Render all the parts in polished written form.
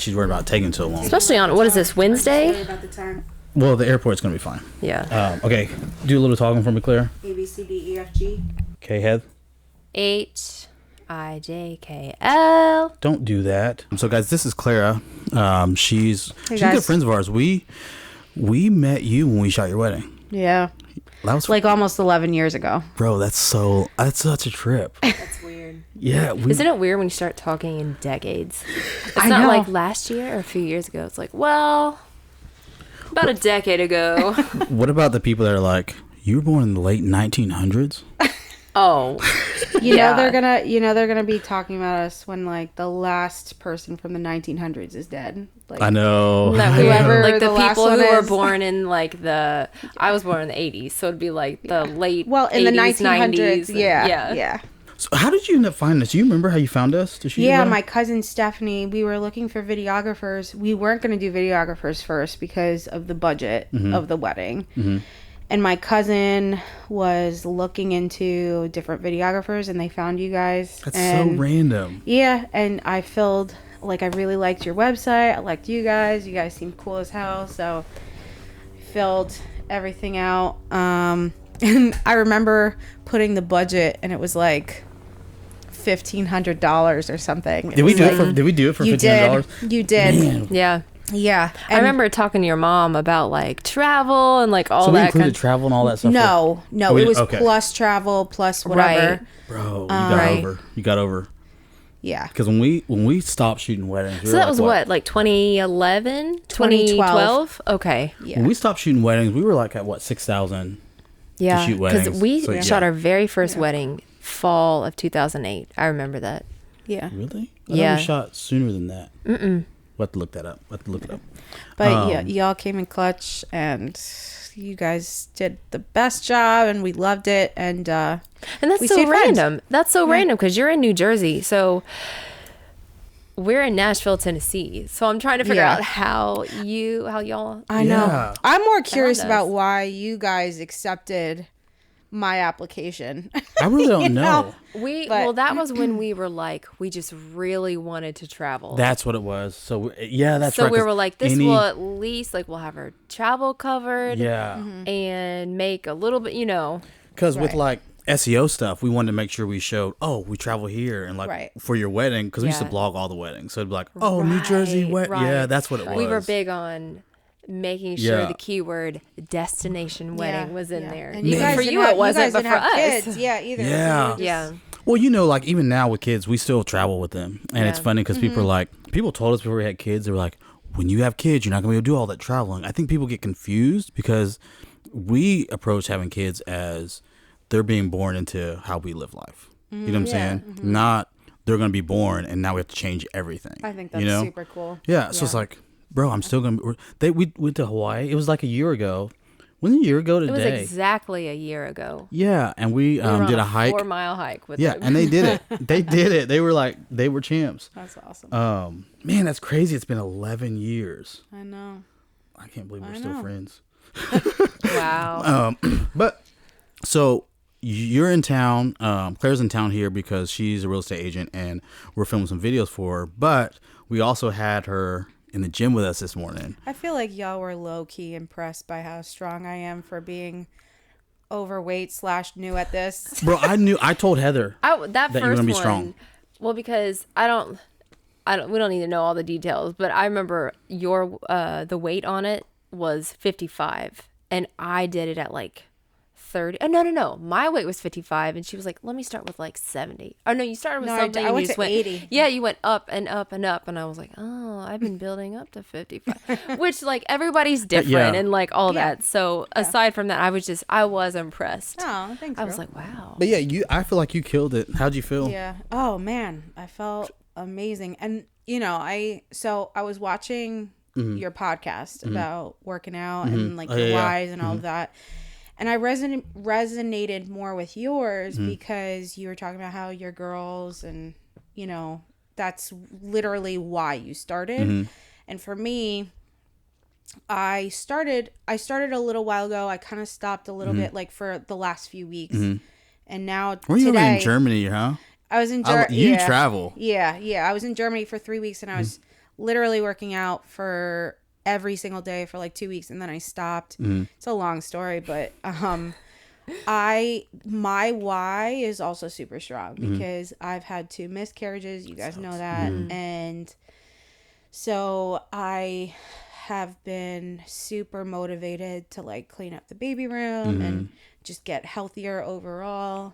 She's worried about taking so long. Especially on, what is this, Wednesday? About the time. Well, the airport's going to be fine. Yeah. Okay. Do a little talking for me, Clara. A, B, C, D, E, F, G. Okay, Heath. H-I-J-K-L. Don't do that. So, guys, this is Clara. She's good friends of ours. We met you when we shot your wedding. Yeah. That was like almost 11 years ago. Bro, that's such a trip. That's weird. Yeah. Isn't it weird when you start talking in decades? It's I not know. like last year or a few years ago. It's like, well, about a decade ago. What about the people that are like, you were born in the late 1900s? Oh. You know they're gonna be talking about us when like the last person from the 1900s is dead. Like, I know. Whoever like the last people one who were is. born in like I was born in the 80s, so it'd be like the late Well, in 80s, the 1900s, 90s. yeah. So how did you end up finding us? Do you remember how you found us? To shoot your Yeah, wedding? my cousin Stephanie, we were looking for videographers. We weren't going to do videographers first because of the budget of the wedding. Mm-hmm. And my cousin was looking into different videographers and they found you guys. That's so random. Yeah, and I really liked your website. I liked you guys. You guys seemed cool as hell. So I filled everything out. And I remember putting the budget and it was like $1,500 or something. Did we do it for $1,500? You did. Man. Yeah. Yeah. I remember talking to your mom about like travel and like all So we that included travel and all that stuff? No, we it was okay. plus travel, plus whatever. Right. Bro, you Right. got over. Yeah. Because when we stopped shooting weddings, we So were that like, was what, like 2011? 2012? Okay. Yeah. When we stopped shooting weddings, we were like at what, 6,000 Yeah. to shoot weddings. Because we So, shot yeah. our very first wedding fall of 2008. I remember that. Yeah. Really? I Yeah. thought we shot sooner than that. We'll have to look that up. But yeah, y'all came in clutch and you guys did the best job and we loved it. And that's we so stayed friends. random. That's so random because you're in New Jersey. So we're in Nashville, Tennessee. So I'm trying to figure out how y'all. I know. Yeah. I'm more curious us. about why you guys accepted my application. I really don't know. Well, that was when we were like, we just really wanted to travel. That's what it was. So that's so right. we 'cause were like, this will at least like we'll have our travel covered. Yeah. And make a little bit, Because with like SEO stuff, we wanted to make sure we showed, we travel here and like for your wedding, because we used to Yeah. blog all the weddings. So it'd be like, New Jersey wedding. right. Yeah, that's what it was. We were big on making sure the keyword destination wedding was in there. And Even for you, it wasn't, but for us. Kids. Yeah, either. Yeah. So Yeah. Well, like even now with kids, we still travel with them. And it's funny because people are like, people told us before we had kids, they were like, when you have kids, you're not going to be able to do all that traveling. I think people get confused because we approach having kids as they're being born into how we live life. You know what I'm saying? Not they're going to be born and now we have to change everything. I think that's super cool. Yeah. So it's like, bro, I'm still going to we went to Hawaii. It was like a year ago. When a year ago today? It was exactly a year ago. Yeah. And we were did on a hike. 4-mile hike with them. And they did it. They did it. They were champs. That's awesome. Man, that's crazy. It's been 11 years. I know. I can't believe we're still friends. Wow. But so you're in town. Claire's in town here because she's a real estate agent and we're filming some videos for her. But we also had her in the gym with us this morning. I feel like y'all were low-key impressed by how strong I am for being overweight / new at this. Bro, I told Heather that you were first gonna be one, strong. well, because we don't need to know all the details, but I remember the weight on it was 55 and I did it at like 30. Oh, no. My weight was 55 and she was like, let me start with like 70. Oh, no, you started with something. I and went you just to 80. Yeah, you went up and up and up. And I was like, oh, I've been building up to 55, which like everybody's different and like all that. So aside from that, I was impressed. Oh, thanks. I was like, wow. But yeah, I feel like you killed it. How'd you feel? Yeah. Oh man, I felt amazing. And I was watching your podcast about working out and like your whys and all of that. And I resonated more with yours because you were talking about how your girls and, that's literally why you started. And for me, I started a little while ago. I kind of stopped a little bit like for the last few weeks. And now Were you today, in Germany, huh? I was in Germany. You travel. Yeah. I was in Germany for 3 weeks and I was literally working out for every single day for like 2 weeks, and then I stopped. It's a long story, but my why is also super strong because I've had 2 miscarriages. You guys know that. And so I have been super motivated to like clean up the baby room and just get healthier overall.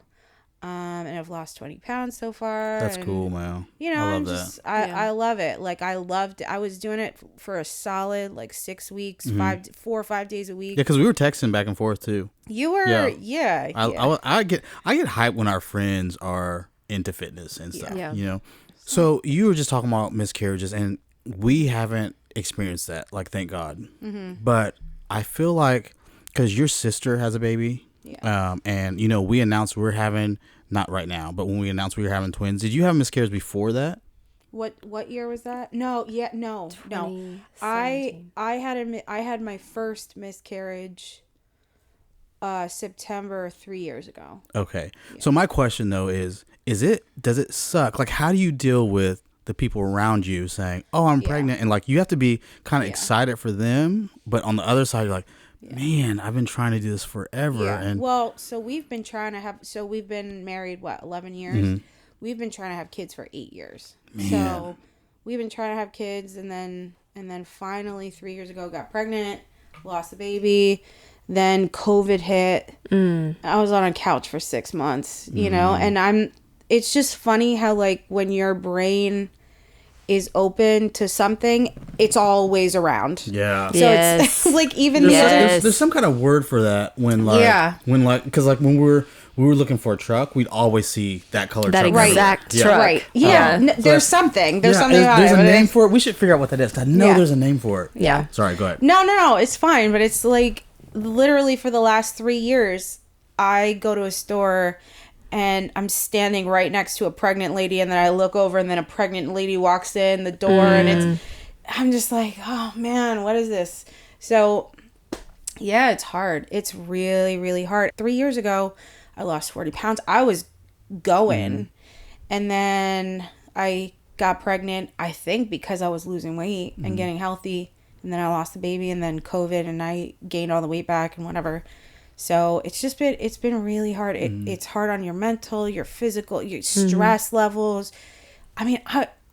And I've lost 20 pounds so far. That's cool, man. You know, I love that. I love it. Like I loved it. I was doing it for a solid like 6 weeks, 4 or 5 days a week. Yeah, because we were texting back and forth too. You were, yeah. I get hyped when our friends are into fitness and stuff. Yeah. You know, so you were just talking about miscarriages, and we haven't experienced that. Like, thank God. But I feel like because your sister has a baby, and you know, we announced we're having, not right now, but when we announced we were having twins, did you have miscarriages before that? What year was that? No. I had my first miscarriage September 3 years ago. Okay. Yeah. So my question though is does it suck? Like, how do you deal with the people around you saying, "Oh, I'm pregnant," and like you have to be kind of excited for them, but on the other side you're like, "Man, I've been trying to do this forever." Yeah. And well, so we've been trying to have. So we've been married 11 years. We've been trying to have kids for 8 years. Man. So we've been trying to have kids, and then finally 3 years ago got pregnant, lost the baby. Then COVID hit. I was on a couch for 6 months, you know, and it's just funny how like when your brain is open to something, it's always around. Yeah. So it's like even there's some kind of word for that when like because like when we were looking for a truck, we'd always see that color that truck. exact truck. Right. Yeah. There's something. There's something about there's it. There's a name for it. We should figure out what that is. I know there's a name for it. Yeah. Sorry, go ahead. No. It's fine. But it's like literally for the last 3 years, I go to a store and I'm standing right next to a pregnant lady, and then I look over and then a pregnant lady walks in the door and I'm just like, oh man, what is this? So yeah, it's hard. It's really, really hard. 3 years ago, I lost 40 pounds. I was going and then I got pregnant, I think because I was losing weight and getting healthy, and then I lost the baby, and then COVID, and I gained all the weight back and whatever. So it's been really hard. It's hard on your mental, your physical, your stress levels. I mean,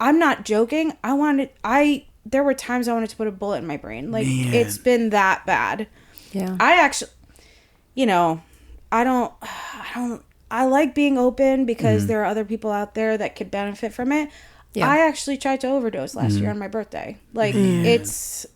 I'm not joking. There were times I wanted to put a bullet in my brain. Like, it's been that bad. Yeah. I actually, you know, I like being open because there are other people out there that could benefit from it. Yeah. I actually tried to overdose last year on my birthday. Like, it's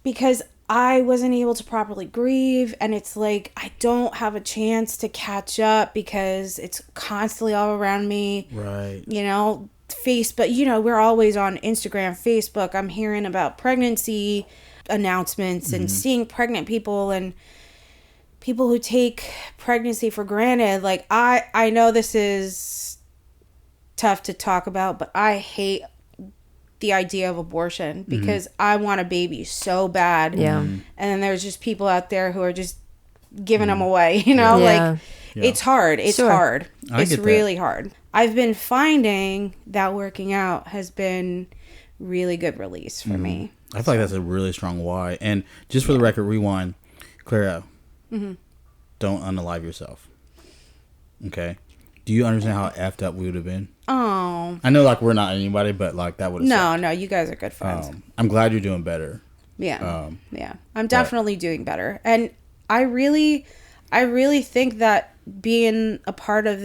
because I wasn't able to properly grieve, and it's like I don't have a chance to catch up because it's constantly all around me. Right. You know, Facebook, you know, we're always on Instagram, Facebook. I'm hearing about pregnancy announcements and seeing pregnant people and people who take pregnancy for granted. Like, I know this is tough to talk about, but I hate the idea of abortion because I want a baby so bad. Yeah. And then there's just people out there who are just giving them away, you know, like it's hard. It's hard. It's really hard. I've been finding that working out has been really good release for me. I feel like that's a really strong why. And just for the record, rewind, Clara, don't unalive yourself. Okay. Do you understand how effed up we would have been? Oh. I know, like, we're not anybody, but, like, that would have No, you guys are good friends. I'm glad you're doing better. Yeah. I'm definitely doing better. And I really think that being a part of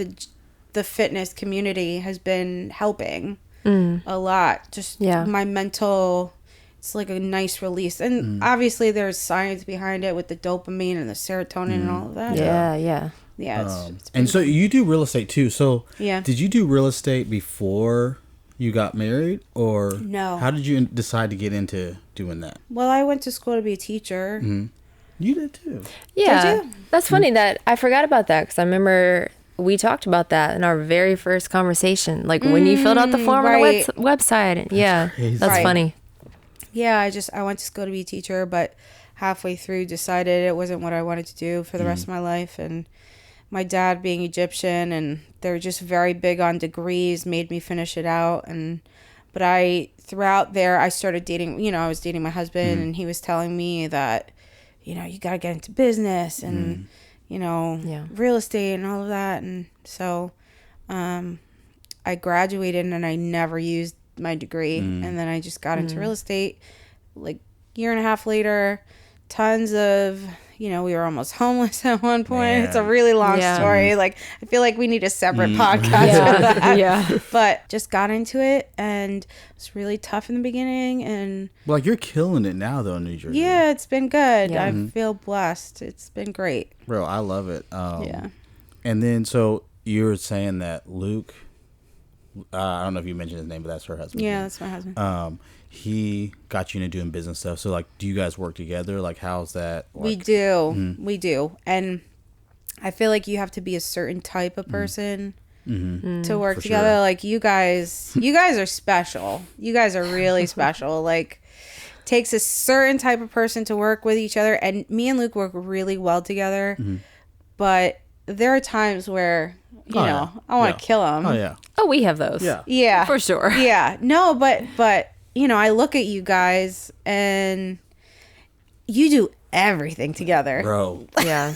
the fitness community has been helping a lot. Just my mental, it's like a nice release. And obviously there's science behind it with the dopamine and the serotonin and all of that. Yeah. Yeah. And so you do real estate too. So yeah. Did you do real estate before you got married, or no? How did you decide to get into doing that? Well, I went to school to be a teacher. You did too. Yeah. That's funny that I forgot about that because I remember we talked about that in our very first conversation. Like when you filled out the form on the website. Yeah. That's funny. Yeah. I went to school to be a teacher, but halfway through decided it wasn't what I wanted to do for the rest of my life. And my dad being Egyptian and they're just very big on degrees made me finish it out. And But throughout there, I started dating, I was dating my husband, and he was telling me that, you got to get into business and, real estate and all of that. And so I graduated and I never used my degree. And then I just got into real estate like year and a half later. Tons of, we were almost homeless at one point. Man. It's a really long story. Like, I feel like we need a separate podcast for that. Yeah. But just got into it, and it was really tough in the beginning. And like, you're killing it now, though, in New Jersey. Yeah, it's been good. Yeah. I feel blessed. It's been great. Bro, I love it. Yeah. And then, so you were saying that Luke, I don't know if you mentioned his name, but that's her husband. Yeah, that's my husband. He got you into doing business stuff. So, like, do you guys work together? Like, how's that? Like? We do. We do. And I feel like you have to be a certain type of person to work together. Sure. Like, you guys are special. You guys are really special. Like, takes a certain type of person to work with each other. And me and Luke work really well together. But there are times where, I want to kill him. Oh, yeah. Oh, we have those. Yeah. Yeah. For sure. Yeah. No, but I look at you guys and you do everything together. Bro. Yeah.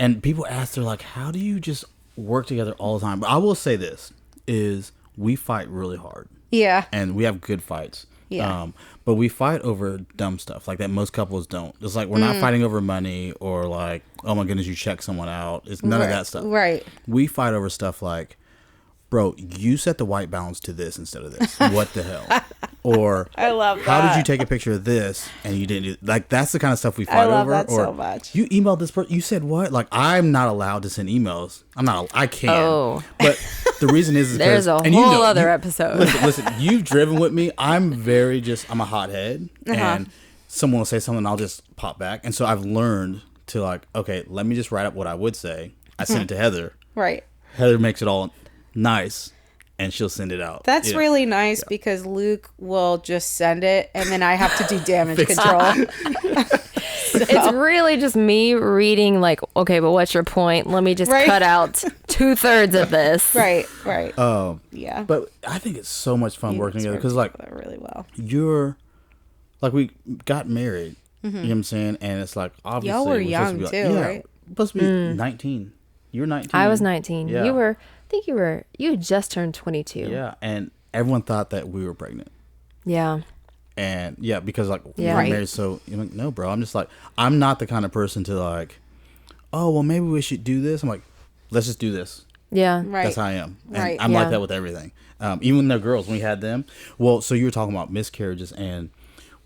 And people ask, they're like, how do you just work together all the time? But I will say this, is we fight really hard. Yeah. And we have good fights. Yeah. But we fight over dumb stuff like that most couples don't. It's like, we're not fighting over money or like, oh my goodness, you check someone out. It's none of that stuff. Right. We fight over stuff like, bro, you set the white balance to this instead of this. What the hell? Or I love that. How did you take a picture of this and you didn't do like that's the kind of stuff we fight over. I love that or so much. You emailed this person. You said what? Like, I'm not allowed to send emails. I can. Oh. But the reason is there's a whole other episode. Listen, you've driven with me. I'm a hothead, and someone will say something, I'll just pop back. And so I've learned to like, okay, let me just write up what I would say. I send it to Heather. Right. Heather makes it all nice, and she'll send it out. That's really nice because Luke will just send it, and then I have to do damage control. It's really just me reading like, okay, but what's your point? Let me just cut out 2/3 of this. Right. Yeah. But I think it's so much fun working together because like really well. You're like, we got married. You know what I'm saying? And it's like, obviously y'all were young too, right? Supposed to be 19. You were 19. I was 19. Yeah. You had just turned 22. Yeah, and everyone thought that we were pregnant. Yeah. And yeah, because like we were married, so you're like, no, bro. I'm just like, I'm not the kind of person to like, oh, well, maybe we should do this. I'm like, let's just do this. Yeah. Right. That's how I am. And I'm like that with everything. Even when they're girls, when we had them. Well, so you were talking about miscarriages, and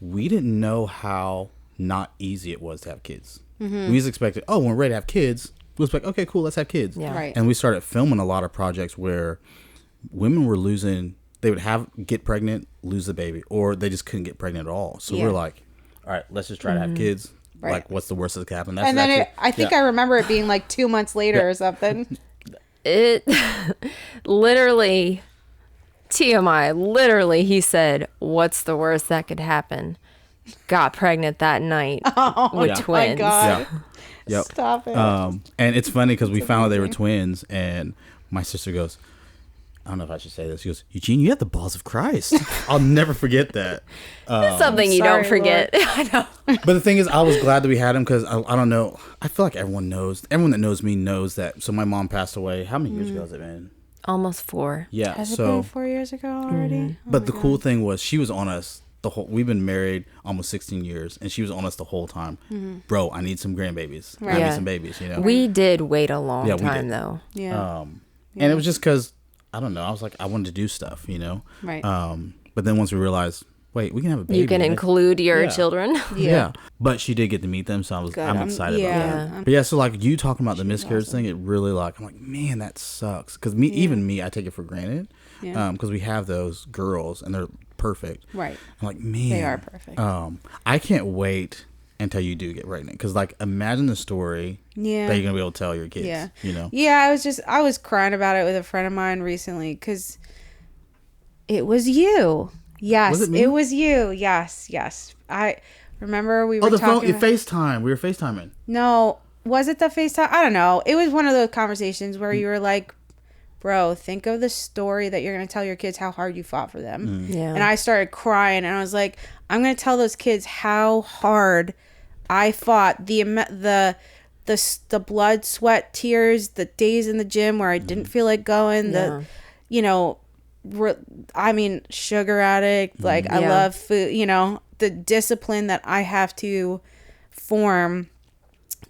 we didn't know how not easy it was to have kids. We just expected, oh, when we're ready to have kids, we was like, okay, cool, let's have kids. Yeah. Right. And we started filming a lot of projects where women were losing, they would get pregnant, lose the baby, or they just couldn't get pregnant at all. So we're like, all right, let's just try to have kids. Right. Like, what's the worst that could happen? And then I remember it being like 2 months later or something. It literally, TMI, literally, he said, what's the worst that could happen? Got pregnant that night with twins. My God. Yeah. Yep. Stop it. And it's funny because we found out they were twins, and my sister goes, I don't know if I should say this. She goes, Eugene, you have the balls of Christ. I'll never forget that. It's something you don't forget. I know. But the thing is, I was glad that we had him because I don't know. I feel like everyone that knows me knows that. So my mom passed away. How many years ago has it been? Almost 4. Yeah. Has it been 4 years ago already? But the cool thing was she was on us we've been married almost 16 years, and she was on us the whole time. Bro, I need some grandbabies. Right. I need some babies, you know? We did wait a long time, though. Yeah. And it was just because, I don't know, I was like, I wanted to do stuff, you know? Right. But then once we realized, wait, we can have a baby. You can include your children. Yeah. But she did get to meet them, so I'm excited about that. But yeah, so like you talking about the miscarriage thing, it really like, I'm like, man, that sucks. Because even me, I take it for granted. Yeah. Because we have those girls, and they're perfect. Right. I'm like, man. They are perfect. I can't wait until you do get pregnant. Because like, imagine the story that you're going to be able to tell your kids, you know? Yeah, I was crying about it with a friend of mine recently because it was you. Yes, was it me? It was you. Yes. I remember we were talking. FaceTime. We were FaceTiming. No, was it the FaceTime? I don't know. It was one of those conversations where you were like, bro, think of the story that you're going to tell your kids, how hard you fought for them. Yeah. And I started crying, and I was like, I'm going to tell those kids how hard I fought, the blood, sweat, tears, the days in the gym where I didn't feel like going, the, you know, sugar addict, like I love food, you know, the discipline that I have to form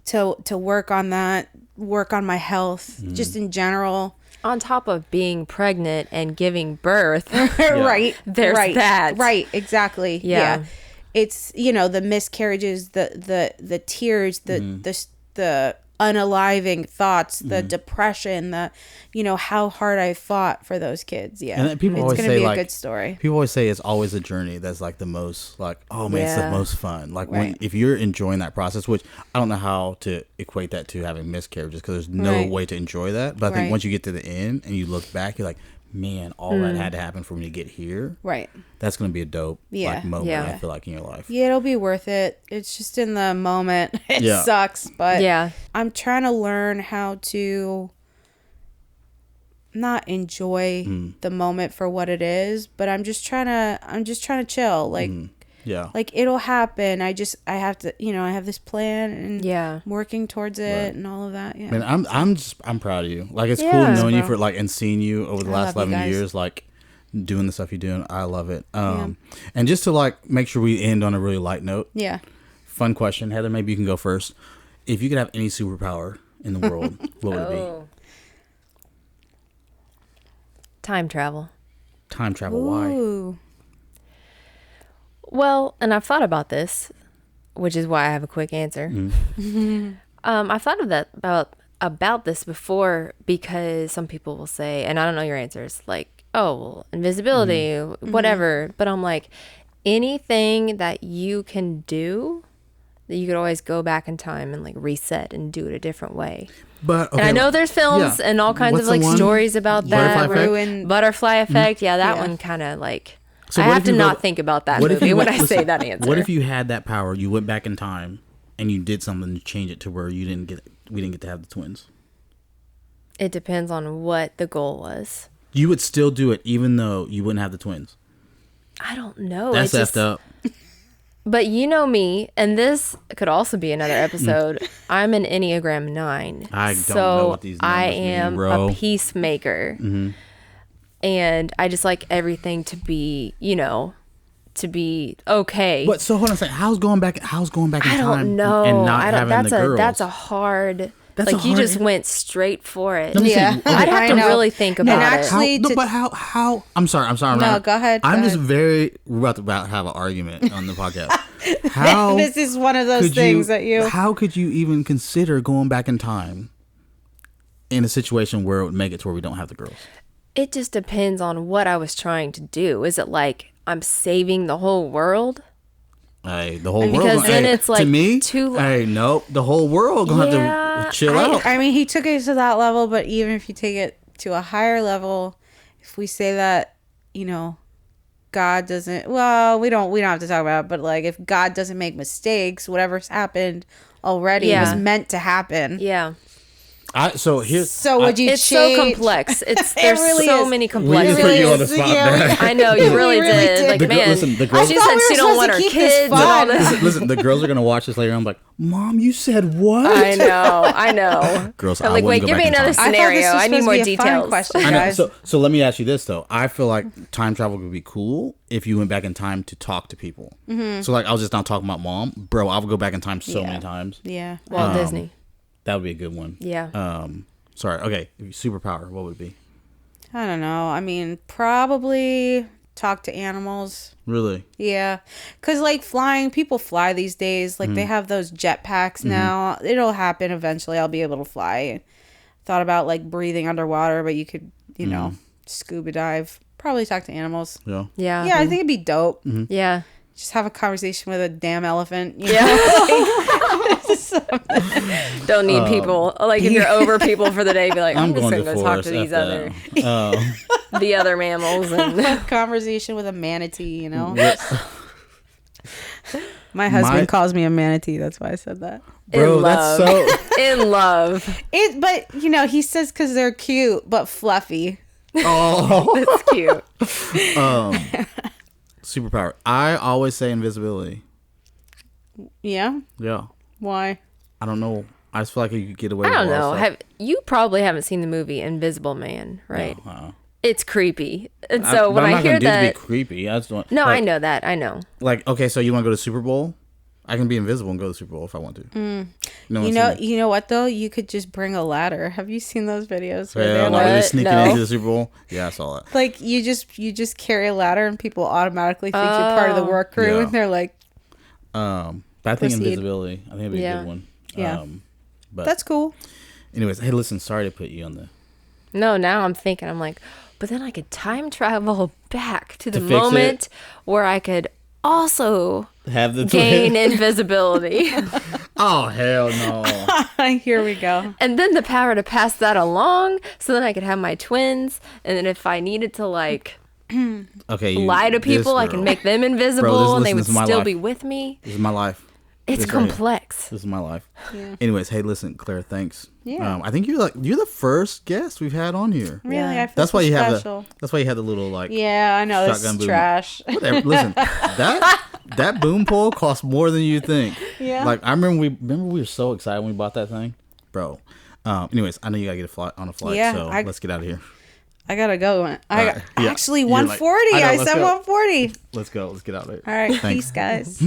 to work on that, work on my health, just in general. On top of being pregnant and giving birth. Right. There's that. Right. Exactly. Yeah. It's, you know, the miscarriages, the tears, the unaliving thoughts, the depression, the, you know, how hard I fought for those kids. Yeah. And people always it's gonna say, be like, a good story. People always say it's always a journey that's like the most, like, oh man, it's the most fun. Like when, if you're enjoying that process, which I don't know how to equate that to having miscarriages, because there's no way to enjoy that. But I think once you get to the end and you look back, you're like, man, all that had to happen for me to get here. Right. That's going to be a dope like, moment, I feel like, in your life. Yeah, it'll be worth it. It's just in the moment. It sucks, but I'm trying to learn how to not enjoy the moment for what it is, but I'm just trying to chill. Like, like it'll happen. I have to, you know, I have this plan and I'm working towards it and all of that. Yeah. Man, I'm proud of you. Like, it's cool knowing you for like, and seeing you over the last 11 years, like doing the stuff you're doing. I love it. And just to like make sure we end on a really light note. Yeah. Fun question, Heather. Maybe you can go first. If you could have any superpower in the world, what would it be? Time travel. Time travel. Ooh. Why? Well, and I've thought about this, which is why I have a quick answer. I've thought of that about this before, because some people will say, and I don't know your answers, like, oh, well, invisibility, whatever. But I'm like, anything that you can do, that you could always go back in time and like reset and do it a different way. But and I know there's films and all kinds of like stories about that. Butterfly effect. Yeah, that one kind of like. So I have to not think about that movie when I say that answer. What if you had that power, you went back in time, and you did something to change it to where we didn't get to have the twins? It depends on what the goal was. You would still do it even though you wouldn't have the twins? I don't know. That's effed up. But you know me, and this could also be another episode. I'm an Enneagram 9. I don't know what these numbers mean, bro. A peacemaker. And I just like everything to be, you know, to be okay. But so hold on a second. How's going back in time? I don't know. And not having the girls? That's a hard. You just went straight for it. Yeah, I'd have to really think about it. Actually, but how? I'm sorry. No, go ahead. I'm just very about to have an argument on the podcast. How? This is one of those things that you. How could you even consider going back in time in a situation where it would make it to where we don't have the girls? It just depends on what I was trying to do. Is it like I'm saving the whole world? Hey, the whole world. Because then it's like to me. Too. Hey, nope. The whole world gonna have to chill out. I mean, he took it to that level, but even if you take it to a higher level, if we say that, you know, God doesn't. Well, we don't have to talk about it, but like, if God doesn't make mistakes, whatever's happened already was meant to happen. Yeah. So would you it's change? So complex. There's really so is. many complexities. We just put you on the spot, man. I know, you really did. Like, man, listen, the girls, she said she don't want her kids and all this. Listen, the girls are going to watch this later. I'm like, Mom, you said what? I know. Girls, I'm like, wait, give me another scenario. I need more details. Question, I know. So let me ask you this, though. I feel like time travel would be cool if you went back in time to talk to people. So, like, I was just not talking about Mom. Bro, I would go back in time so many times. Yeah. Walt Disney. That would be a good one. Yeah. Sorry. Okay. Superpower. What would it be? I don't know. I mean, probably talk to animals. Really? Yeah. Because, like, people fly these days. Like, they have those jetpacks now. It'll happen eventually. I'll be able to fly. Thought about, like, breathing underwater, but you could, you know, scuba dive. Probably talk to animals. Yeah. Yeah. Yeah, I think it'd be dope. Yeah. Just have a conversation with a damn elephant. You Yeah. know? Don't need people. Like, if you're over people for the day, be like, I'm just going to go talk to these the other mammals. And conversation with a manatee, you know? My husband calls me a manatee. That's why I said that. Bro, that's so in love. But he says because they're cute but fluffy. oh That's cute. superpower. I always say invisibility. Yeah. Yeah. Why? I don't know. I just feel like you could get away I with don't a lot know. of stuff. You probably haven't seen the movie Invisible Man, right? No, It's creepy, and so when I'm I not hear gonna do that, to be creepy. I just want, no, like, I know that. I know. Like, okay, so you want to go to Super Bowl? I can be invisible and go to the Super Bowl if I want to. No You know what though? You could just bring a ladder. Have you seen those videos where Hell they're no, like, really sneaking No. into the Super Bowl? Yeah, I saw that. like you just carry a ladder and people automatically think you're part of the work crew, Yeah. and they're like, But I think Proceed. invisibility. I think it'd be a good one. Yeah. But that's cool. anyways, hey, listen. Sorry to put you on the. No, now I'm thinking. I'm like, but then I could time travel back to the fix moment where I could also Have the gain invisibility, Oh hell no! Here we go. and then the power to pass that along, so then I could have my twins, and then if I needed to like Okay, lie to people, I can make them invisible, and they would this is my still life. be with me. This is my life. It's This right here. complex. This is my life. Yeah. Anyways, hey, listen, Claire. Thanks. Yeah. I think you're the first guest we've had on here. Really, Yeah. I feel That's why so you have special. That's why you had the little like. Yeah, I know this shotgun is boom. trash. Whatever. Listen, that boom pole costs more than you think. Yeah. Like I remember we were so excited when we bought that thing, bro. Anyways, I know you gotta get on a flight, Yeah, so let's get out of here. I gotta go. right, yeah. Actually You're like, 140. I know, I let's said go. 140. Let's go. Let's get out of here. All right, Thanks. peace, guys.